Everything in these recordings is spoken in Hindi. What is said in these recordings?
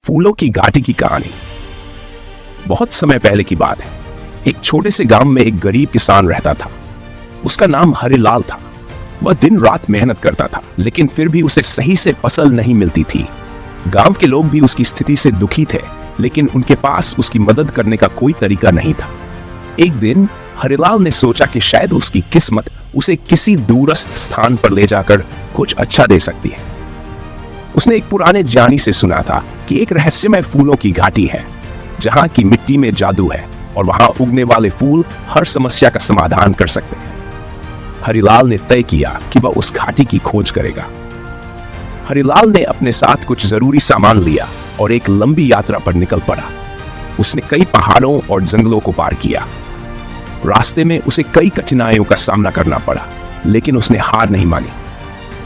फूलों की घाटी की कहानी। बहुत समय पहले की बात है। एक छोटे से गांव में एक गरीब किसान रहता था। उसका नाम हरिलाल था। वह दिन रात मेहनत करता था, लेकिन फिर भी उसे सही से फसल नहीं मिलती थी। गांव के लोग भी उसकी स्थिति से दुखी थे, लेकिन उनके पास उसकी मदद करने का कोई तरीका नहीं था। एक दिन हरिलाल ने सोचा कि शायद उसकी किस्मत उसे किसी दूरस्थ स्थान पर ले जाकर कुछ अच्छा दे सकती है। उसने एक पुराने ज्ञानी से सुना था कि एक रहस्यमय फूलों की घाटी है, जहां की मिट्टी में जादू है और वहां उगने वाले फूल हर समस्या का समाधान कर सकते हैं। हरिलाल ने तय किया कि वह उस घाटी की खोज करेगा। हरिलाल ने अपने साथ कुछ जरूरी सामान लिया और एक लंबी यात्रा पर निकल पड़ा। उसने कई पहाड़ों और जंगलों को पार किया। रास्ते में उसे कई कठिनाइयों का सामना करना पड़ा, लेकिन उसने हार नहीं मानी।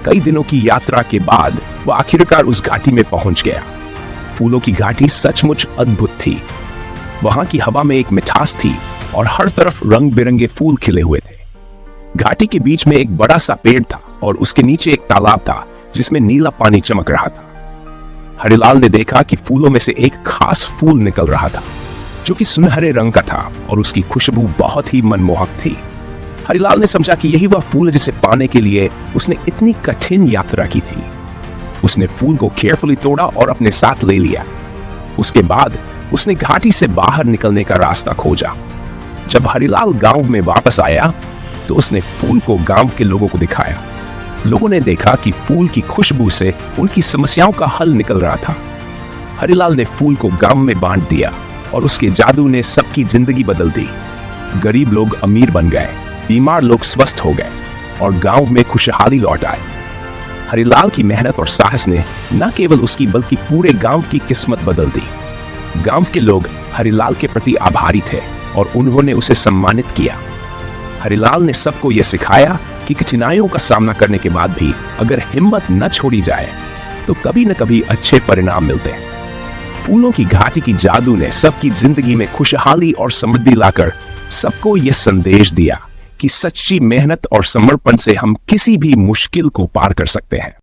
कई दिनों की यात्रा के बाद वह आखिरकार उस घाटी में पहुंच गया। फूलों की घाटी सचमुच अद्भुत थी। वहां की हवा में एक मिठास थी और हर तरफ रंग बिरंगे फूल खिले हुए थे। घाटी के बीच में एक बड़ा सा पेड़ था और उसके नीचे एक तालाब था जिसमें नीला पानी चमक रहा था। हरिलाल ने देखा कि फूलों में से एक खास फूल निकल रहा था, जो कि सुनहरे रंग का था और उसकी खुशबू बहुत ही मनमोहक थी। हरिलाल ने समझा कि यही वह फूल है जिसे पाने के लिए उसने इतनी कठिन यात्रा की थी। उसने फूल को केयरफुली तोड़ा और अपने साथ ले लिया। उसके बाद उसने घाटी से बाहर निकलने का रास्ता खोजा। जब हरिलाल गांव में वापस आया तो उसने फूल को गांव के लोगों को दिखाया। लोगों ने देखा कि फूल की खुशबू से उनकी समस्याओं का हल निकल रहा था। हरिलाल ने फूल को गांव में बांट दिया और उसके जादू ने सबकी जिंदगी बदल दी। गरीब लोग अमीर बन गए, बीमार लोग स्वस्थ हो गए और गांव में खुशहाली लौट आई। हरिलाल की मेहनत और साहस ने न केवल उसकी बल्कि पूरे गांव की किस्मत बदल दी। गांव के लोग हरिलाल के प्रति आभारी थे और उन्होंने उसे सम्मानित किया। हरिलाल ने सबको यह सिखाया कि कठिनाइयों का सामना करने के बाद भी अगर हिम्मत न छोड़ी जाए तो कभी न कभी अच्छे परिणाम मिलते हैं। फूलों की घाटी की जादू ने सबकी जिंदगी में खुशहाली और समृद्धि लाकर सबको यह संदेश दिया कि सच्ची मेहनत और समर्पण से हम किसी भी मुश्किल को पार कर सकते हैं।